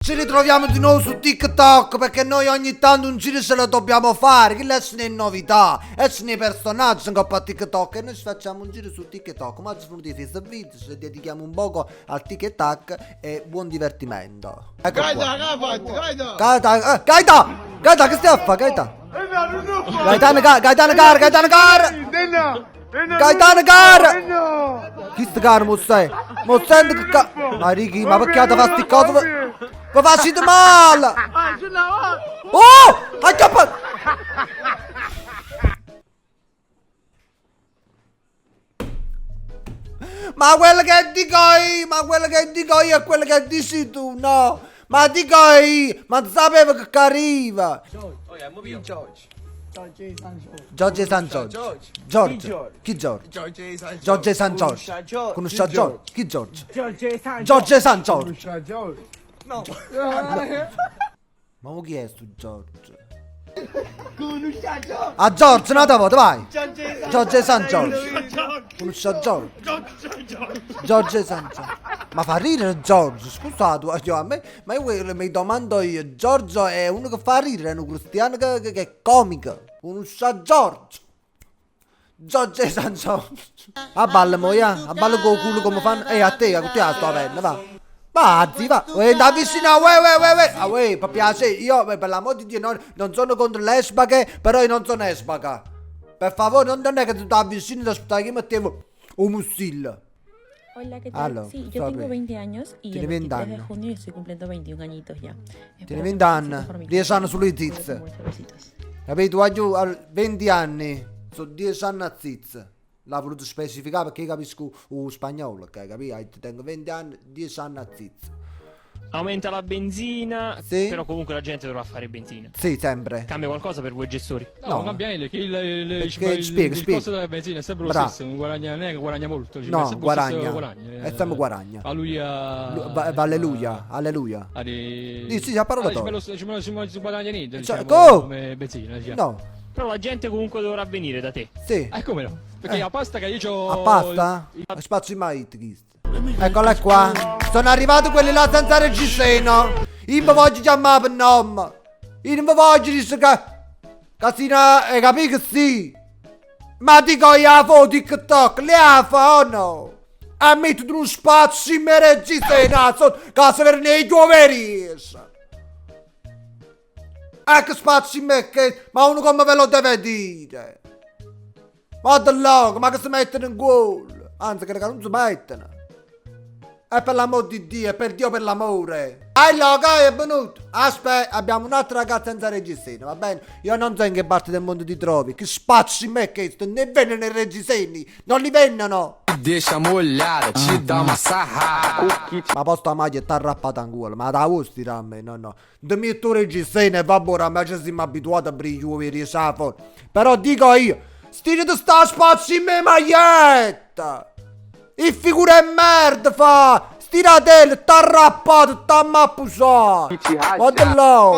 Ci ritroviamo di nuovo su TikTok perché noi ogni tanto un giro ce lo dobbiamo fare. Che sono le novità, sono i personaggi che a TikTok e noi ci facciamo un giro su TikTok. Ma ci sono dei video, ci dedichiamo un poco al TikTok e buon divertimento. Ecco Gaeta, Gaeta, che stai a fare, Gaeta? Gaetano Car! Gaetano Car! Chi sta caro, mo stai? Mo senti che ca... Ma Ricky, ma perché ti fa sti cose? Ma facete male! Oh! Acchiappato! Ma quello che dico io è quello che dici tu, no? Ma dico io! Ma sapevo che arriva! Giorgio San Giorgio. Giorgio. Chi Giorgio? Giorgio San Giorgio. Conosci Giorgio? Chi Giorgio? Giorgio San Giorgio. No. Ma chi è sto Giorgio? A Giorgio, una volta, vai! Giorgio San Giorgio. Conosci Giorgio? Giorgio San Giorgio. Ma fa ridere Giorgio, scusate, a me, ma io mi domando io, Giorgio è uno che fa ridere, è un cristiano che è comico. Conosci Giorgio? Giorgio San Giorgio. A ballo moia, a ballo con il culo come fanno. A te la tua penna, va. Va, va, da vicino, per piacere, io per l'amor di Dio non sono contro l'esbache, però io non sono esbaca. Per favore, non è che tu ti vicino da aspettare che mettevo un musillo. Hola, ¿qué tal? Sí, yo tengo 20 años y el 23 de junio estoy cumpliendo 21 añitos ya. Tieni 20 anni, 10 anni sulle tiz. Capito? A 20 anni, sono 10 anni a tiz. L'ha voluto specificare perché capisco spagnolo, ok? Capito? Tengo 20 anni, 10 anni a tiz. Aumenta la benzina, sì. Però comunque la gente dovrà fare benzina. Sì, sempre. Cambia qualcosa per voi gestori? No, non cambia niente, il costo della benzina è sempre lo stesso, non è che guadagna molto. No, guadagna. È sempre guadagna. Alleluia. Alleluia. Sì, a parola tua. Ci guadagna niente, come benzina. No. Però la gente comunque dovrà venire da te. Sì. Come no? Perché la pasta che io ho... A pasta? Spazio mai Eccola qua. Sono arrivati quelli là senza reggiseno. Io mi voglio chiamare per nome. Io non mi voglio dire che... Casina, hai capito che sì? Ma dico io a foto TikTok, le ha fa o no? A mettere uno spazio in me reggiseno. Casa per nei tuoi veri. Ecco spazio in me che... Ma uno come ve lo deve dire? Ma dall'oca, ma che si mettono in gol? Anzi, che non si mettono. E per l'amor di Dio, per Dio, per l'amore. Loca, è venuto. Aspetta, abbiamo un'altra ragazza senza reggiseno, va bene? Io non so in che parte del mondo ti trovi. Che spazio in me che ne vengono i reggiseni. Non li vengono. Deixa molhada, ci dà una sarrata. Ma posto la maglia sta rappata in culo. Ma da gusti a me, no. Da mio tuo reggiseno e va buona, ma ci siamo abituati a brillare i safo. Però dico io, stile di sta spazio in me maglietta. E figura e merda fa! Stiratelle, t'ha rappato, t'ha mappusato! Guarda là!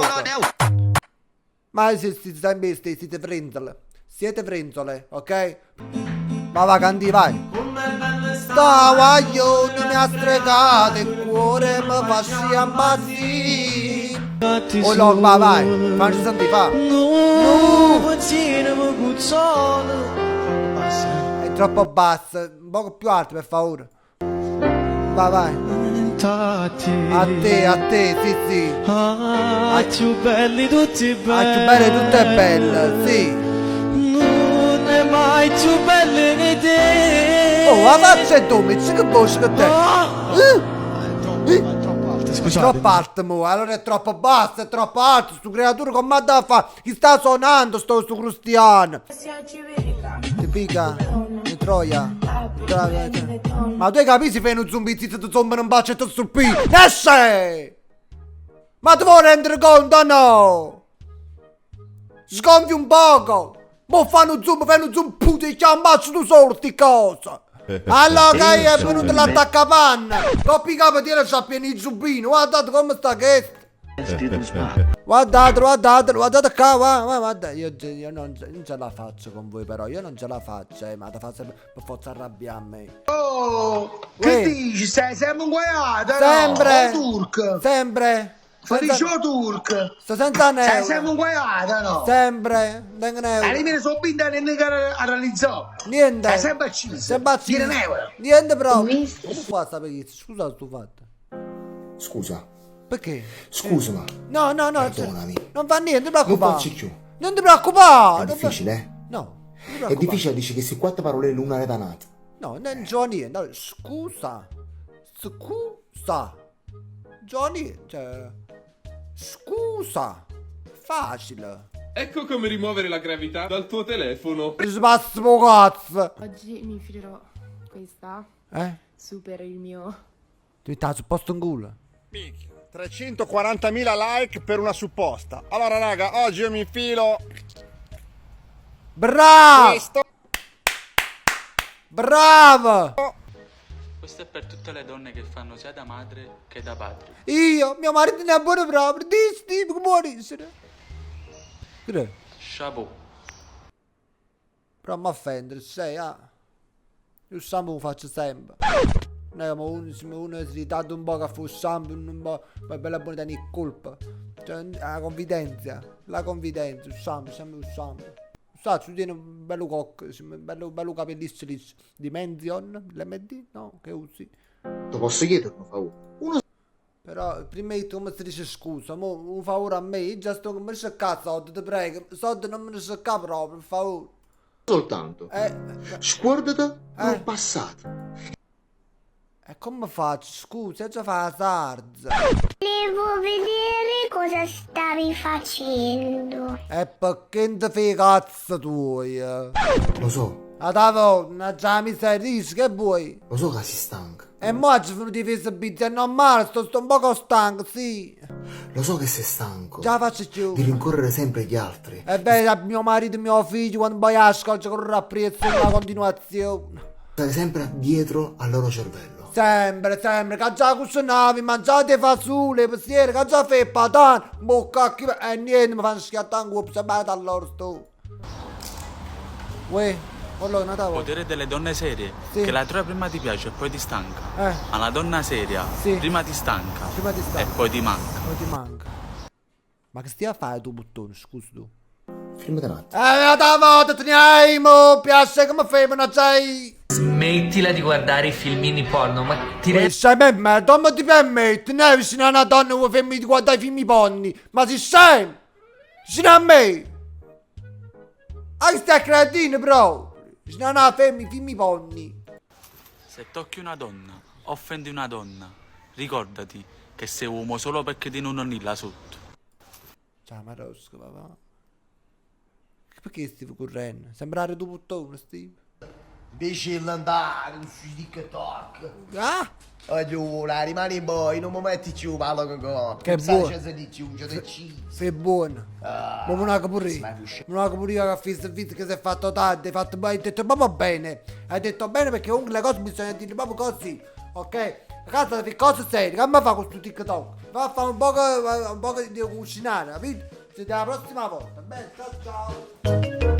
Ma siete frenzole. Siete frenzole, ok? Va, canti, vai! Sta guaglione mi ha stregato il cuore mi fa si ammazzì. Oh no, vai! Facci sentire, fa! È troppo basso, un po' più alto per favore. Vai. A te, sì. Più belli tutti belli. Più belle tutte belle, sì. Non è mai più belle di te. Oh, la faccia è domici, che voce che te. Scusate. Troppo alto, mo, allora è troppo basso, è troppo alto. Sto creatura come da fa? Chi sta suonando sto cristiano? Ti pica? Ti troia? Ma tu hai capito se fai uno zombie, ti zombano un baccetto sul più? Esce! Ma ti vuoi rendere conto o no? Sgonfi un poco! Mo fai uno zoom, puti, che ammazzo tu solo sti cosa! Allora che è venuto l'attaccapanna! Coppi capo dire c'ha pieno di zubbino, guardate come sta questo! Guardate qua, guarda, io non ce la faccio con voi però, io non ce la faccio, ma ti fa per forza arrabbiare a me. Oh, che dici? Sei sempre inguaiato, sempre, no? Turk. sempre, Felicio Turk. Sto senza neuro. Siamo un guaiata, no? Sempre. Tengo E neuro. mi sono binda a realizzare. Niente. Sempre acciso. Sempre acciso. Viene neuro. Niente proprio. Come fa a sapere? Scusa, tu fatto. Scusa, Perché? scusa, ma No, perdonami. non fa niente, non ti Non preoccupare. facci più. Non ti preoccupare. È difficile, eh? No. non ti È preoccupare. difficile, dici che si quattro parole l'una è danata. No, non c'ho niente. No, scusa. Scusa. Johnny, cioè... Scusa. Facile. Ecco come rimuovere la gravità dal tuo telefono. Spassimo cazzo. Oggi mi infilerò questa su per il mio... Tu stai sul posto in culo. 340.000 like per una supposta. Allora raga, oggi io mi infilo Bravo! questo. Bravo! Questo è per tutte le donne che fanno sia da madre che da padre. Io, mio marito ne è buono proprio. Dici, come può essere? Che? Chapeau. Però mi offendere, sei, ah. Io il sambo lo faccio sempre. Noi uno si ritarda un po' che fa il sambo, un po', poi bella buona di colpa. Cioè, la confidenza, il sambo, sempre il sambo. Sa, tu tieni un bello cocco, bello capellissimo di Menzion, l'MD? No, che usi? Lo posso chiedere, per favore? Però, prima di tutto come si dice scusa, mo un favore a me, già sto come si cazzo, ti prego, soldi non me ne secca proprio, per favore. Soltanto. Scordati del passato. E come faccio? Scusa, già fa la sarza. Devo vedere cosa stavi facendo. E perché non ti fai cazzo tuoi? Lo so. Adavo, già mi sei riso, che vuoi? Lo so che si stanca. E mo oggi sono di festa pizza, è normale, sto un po' stanco, sì. Lo so che sei stanco. Già faccio più. Di rincorrere sempre gli altri. E beh, mio marito e mio figlio, quando poi ascolta, ci corre a prezzo una continuazione. Stai sempre dietro al loro cervello. Sempre, che già cucinavi, mangiate fasole, pastiere, che già fai patane, bocca, e niente, mi fanno schiattare un cupo, se vai da loro sto. Uè, quello che Potere delle donne serie, sì. che la troia prima ti piace e poi ti stanca. Ma la donna seria, sì. prima ti stanca, Prima ti stanca. e poi ti manca. Poi ti manca. Ma che stai a fare tu, buttone, scusa tu? Fermati un attimo. Da volta teniamo, piace come fai, ma non c'hai... Smettila di guardare i filmini porno, ma ti rendi... Sai me, non ti permetti, ne vicino a una donna vuoi farmi di guardare i film porni, ma si sei? Vicino a me! Ah, stai cretino, bro! Vicino a una femmina, i film porni. Se tocchi una donna, offendi una donna, ricordati che sei uomo solo perché ti non nonni là sotto. Ciao Marosco, papà. Perché stiamo correndo? Sembrare tu puttone, Steve. Invece di andare su Tik Tok. Ah! Allora, rimani poi, non mi metti più palo con Che buono. Sei buono. Ma non ha pure io. Non ha pure io che ho visto il video che si è fatto tardi. Hai fatto bene, hai detto proprio bene. Hai detto bene perché comunque le cose bisogna dire proprio così. Ok? Ragazzi, devi fare cose serie. Che mi fa questo TikTok? Va a fare un po' di cucinare, capito? Ci vediamo la prossima volta. Bene, ciao ciao.